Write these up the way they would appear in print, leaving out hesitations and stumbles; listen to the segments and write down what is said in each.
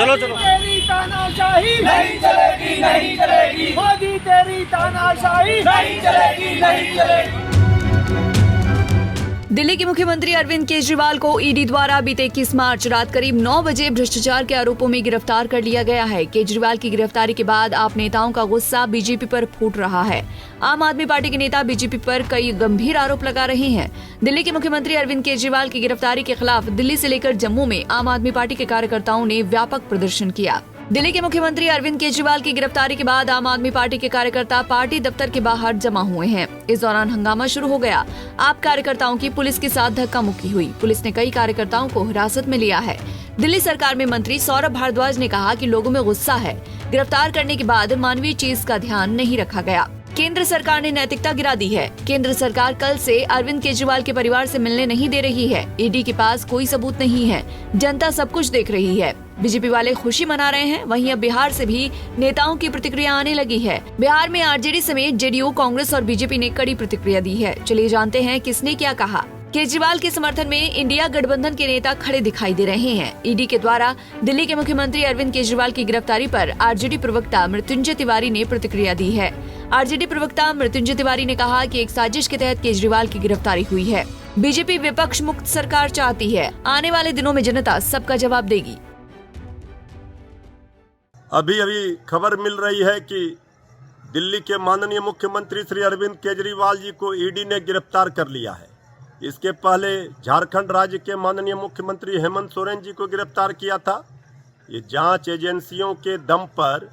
चलो चलो तेरी तानाशाही नहीं चलेगी, नहीं चलेगी, मोदी तेरी तानाशाही नहीं चलेगी, नहीं चलेगी। दिल्ली के मुख्यमंत्री अरविंद केजरीवाल को ईडी द्वारा बीते 21 मार्च रात करीब 9 बजे भ्रष्टाचार के आरोपों में गिरफ्तार कर लिया गया है। केजरीवाल की गिरफ्तारी के बाद आप नेताओं का गुस्सा बीजेपी पर फूट रहा है। आम आदमी पार्टी के नेता बीजेपी पर कई गंभीर आरोप लगा रहे हैं। दिल्ली के मुख्यमंत्री अरविंद केजरीवाल की गिरफ्तारी के खिलाफ दिल्ली से लेकर जम्मू में आम आदमी पार्टी के कार्यकर्ताओं ने व्यापक प्रदर्शन किया। दिल्ली के मुख्यमंत्री अरविंद केजरीवाल की गिरफ्तारी के बाद आम आदमी पार्टी के कार्यकर्ता पार्टी दफ्तर के बाहर जमा हुए हैं। इस दौरान हंगामा शुरू हो गया। आप कार्यकर्ताओं की पुलिस के साथ धक्का मुक्की हुई। पुलिस ने कई कार्यकर्ताओं को हिरासत में लिया है। दिल्ली सरकार में मंत्री सौरभ भारद्वाज ने कहा कि लोगों में गुस्सा है। गिरफ्तार करने के बाद मानवीय चीज का ध्यान नहीं रखा गया। केंद्र सरकार ने नैतिकता गिरा दी है। केंद्र सरकार कल से अरविंद केजरीवाल के परिवार से मिलने नहीं दे रही है। ईडी के पास कोई सबूत नहीं है। जनता सब कुछ देख रही है। बीजेपी वाले खुशी मना रहे हैं। वहीं अब बिहार से भी नेताओं की प्रतिक्रिया आने लगी है। बिहार में आरजेडी समेत जेडीयू, कांग्रेस और बीजेपी ने कड़ी प्रतिक्रिया दी है। चलिए जानते हैं किसने क्या कहा। केजरीवाल के समर्थन में इंडिया गठबंधन के नेता खड़े दिखाई दे रहे हैं। ईडी के द्वारा दिल्ली के मुख्यमंत्री अरविंद केजरीवाल की गिरफ्तारी पर आरजेडी प्रवक्ता मृत्युंजय तिवारी ने प्रतिक्रिया दी है। आरजेडी प्रवक्ता मृत्युंजय तिवारी ने कहा कि एक साजिश के तहत केजरीवाल की गिरफ्तारी हुई है। बीजेपी विपक्ष मुक्त सरकार चाहती है। आने वाले दिनों में जनता सबका जवाब देगी। अभी खबर मिल रही है कि दिल्ली के माननीय मुख्यमंत्री श्री अरविंद केजरीवाल जी को ईडी ने गिरफ्तार कर लिया है। इसके पहले झारखंड राज्य के माननीय मुख्यमंत्री हेमंत सोरेन जी को गिरफ्तार किया था। ये जांच एजेंसियों के दम पर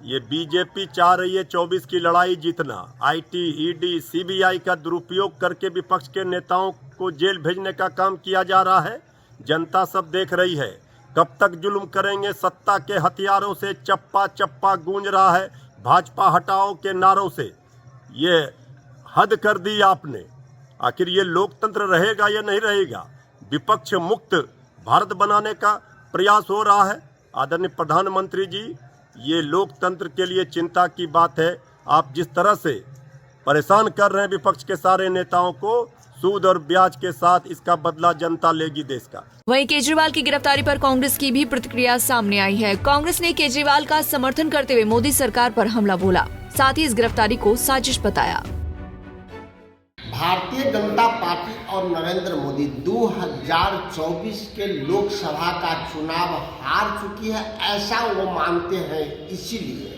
ये बीजेपी चाह रही है 24 की लड़ाई जीतना। आईटी, ईडी, सीबीआई का दुरुपयोग करके विपक्ष के नेताओं को जेल भेजने का काम किया जा रहा है। जनता सब देख रही है। कब तक जुल्म करेंगे? सत्ता के हथियारों से चप्पा चप्पा गूंज रहा है। भाजपा हटाओ के नारों से ये हद कर दी आपने। आखिर ये लोकतंत्र रहेगा या नहीं रहेगा? विपक्ष मुक्त भारत बनाने का प्रयास हो रहा है। आदरणीय प्रधानमंत्री जी, ये लोकतंत्र के लिए चिंता की बात है। आप जिस तरह से परेशान कर रहे हैं विपक्ष के सारे नेताओं को, सूद और ब्याज के साथ इसका बदला जनता लेगी देश का। वहीं केजरीवाल की गिरफ्तारी पर कांग्रेस की भी प्रतिक्रिया सामने आई है। कांग्रेस ने केजरीवाल का समर्थन करते हुए मोदी सरकार पर हमला बोला। साथ ही इस गिरफ्तारी को साजिश बताया। भारतीय जनता पार्टी और नरेंद्र मोदी 2024 के लोकसभा का चुनाव हार चुकी है, ऐसा वो मानते हैं। इसीलिए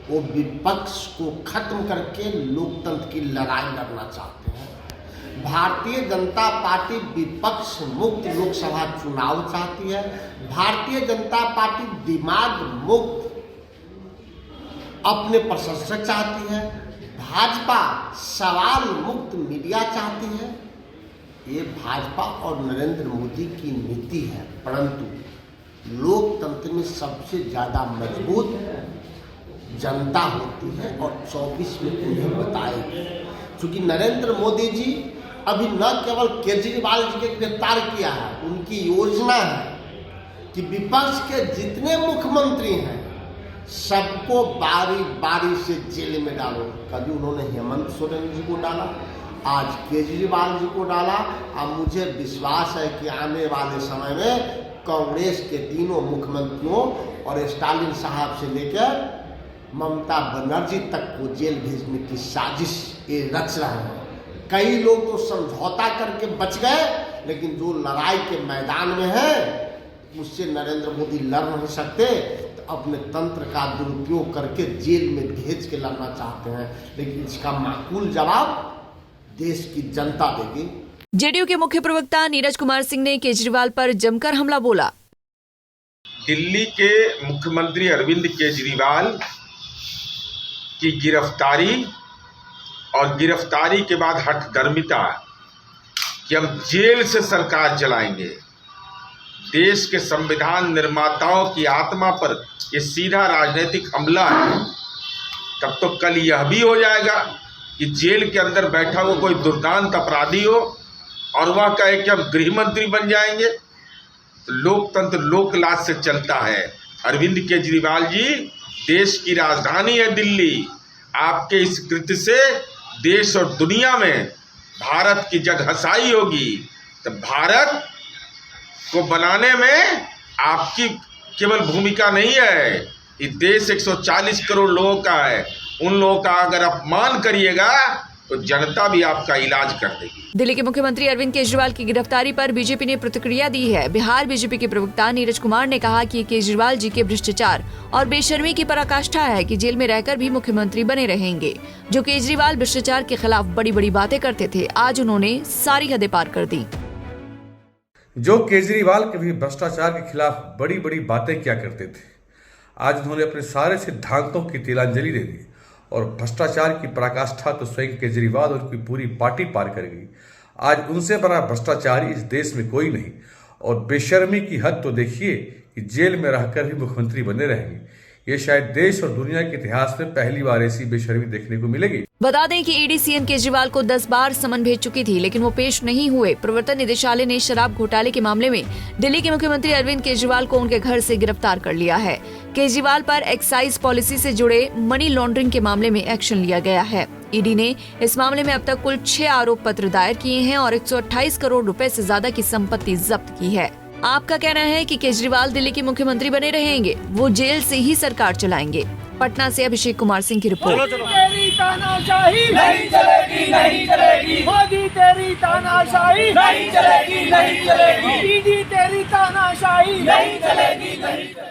वो विपक्ष को खत्म करके लोकतंत्र की लड़ाई लड़ना चाहते हैं। भारतीय जनता पार्टी विपक्ष मुक्त लोकसभा चुनाव चाहती है। भारतीय जनता पार्टी दिमाग मुक्त अपने प्रशंसक चाहती है। भाजपा सवाल मुक्त मीडिया चाहती है। ये भाजपा और नरेंद्र मोदी की नीति है। परंतु लोकतंत्र में सबसे ज़्यादा मजबूत जनता होती है और 24 में उन्हें बताएगी। क्योंकि नरेंद्र मोदी जी अभी न केवल केजरीवाल जी के गिरफ्तार किया है, उनकी योजना है कि विपक्ष के जितने मुख्यमंत्री हैं सबको बारी बारी से जेल में डालो। कभी उन्होंने हेमंत सोरेन जी को डाला, आज केजरीवाल जी को डाला। अब मुझे विश्वास है कि आने वाले समय में कांग्रेस के तीनों मुख्यमंत्रियों और स्टालिन साहब से लेकर ममता बनर्जी तक को जेल भेजने की साजिश ये रच रहे हैं। कई लोग तो समझौता करके बच गए, लेकिन जो लड़ाई के मैदान में है उससे नरेंद्र मोदी लड़ नहीं सकते। अपने तंत्र का दुरुपयोग करके जेल में भेज के लड़ना चाहते हैं, लेकिन इसका माकूल जवाब देश की जनता देगी। जेडीयू के मुख्य प्रवक्ता नीरज कुमार सिंह ने केजरीवाल पर जमकर हमला बोला। दिल्ली के मुख्यमंत्री अरविंद केजरीवाल की गिरफ्तारी और गिरफ्तारी के बाद हठधर्मिता कि हम जेल से सरकार चलाएंगे, देश के संविधान निर्माताओं की आत्मा पर ये सीधा राजनीतिक हमला है। तब तो कल यह भी हो जाएगा कि जेल के अंदर बैठा हुआ कोई दुर्दांत अपराधी हो और वह कहे कि हम गृह मंत्री बन जाएंगे। तो लोकतंत्र लोकलाज से चलता है। अरविंद केजरीवाल जी, देश की राजधानी है दिल्ली। आपके इस कृत्य से देश और दुनिया में भारत की जग हंसाई होगी। तो भारत को बनाने में आपकी केवल भूमिका नहीं है, इस देश 140 करोड़ लोगों का है। उन लोगों का अगर अपमान करिएगा तो जनता भी आपका इलाज कर देगी। दिल्ली के मुख्यमंत्री अरविंद केजरीवाल की गिरफ्तारी पर बीजेपी ने प्रतिक्रिया दी है। बिहार बीजेपी के प्रवक्ता नीरज कुमार ने कहा कि केजरीवाल जी के भ्रष्टाचार और बेशर्मी की पराकाष्ठा है कि जेल में रहकर भी मुख्यमंत्री बने रहेंगे। जो केजरीवाल भ्रष्टाचार के खिलाफ बड़ी बड़ी बातें करते थे, आज उन्होंने सारी हदें पार कर दी। जो केजरीवाल के भी भ्रष्टाचार के खिलाफ बड़ी बड़ी बातें किया करते थे, आज उन्होंने अपने सारे सिद्धांतों की तिलांजलि दे दी और भ्रष्टाचार की पराकाष्ठा तो स्वयं केजरीवाल और उनकी पूरी पार्टी पार कर गई। आज उनसे बड़ा भ्रष्टाचारी इस देश में कोई नहीं और बेशर्मी की हद तो देखिए कि जेल में रहकर भी मुख्यमंत्री बने रहेंगे। ये शायद देश और दुनिया के इतिहास में पहली बार ऐसी बेशर्मी देखने को मिलेगी। बता दें कि ईडी सीएम केजरीवाल को 10 बार समन भेज चुकी थी, लेकिन वो पेश नहीं हुए। प्रवर्तन निदेशालय ने शराब घोटाले के मामले में दिल्ली के मुख्यमंत्री अरविंद केजरीवाल को उनके घर से गिरफ्तार कर लिया है। केजरीवाल पर एक्साइज पॉलिसी से जुड़े मनी लॉन्ड्रिंग के मामले में एक्शन लिया गया है। ईडी ने इस मामले में अब तक कुल 6 आरोप पत्र दायर किए हैं और 128 करोड़ रुपए से ज्यादा की संपत्ति जब्त की है। आपका कहना है कि केजरीवाल दिल्ली के मुख्यमंत्री बने रहेंगे, वो जेल से ही सरकार चलाएंगे। पटना से अभिषेक कुमार सिंह की रिपोर्ट। तेरी तानाशाही नहीं चलेगी, नहीं चलेगी, मोदी तेरी तानाशाही नहीं चलेगी, नहीं चलेगी, ईडी तेरी तानाशाही नहीं चलेगी, नहीं चलेगी।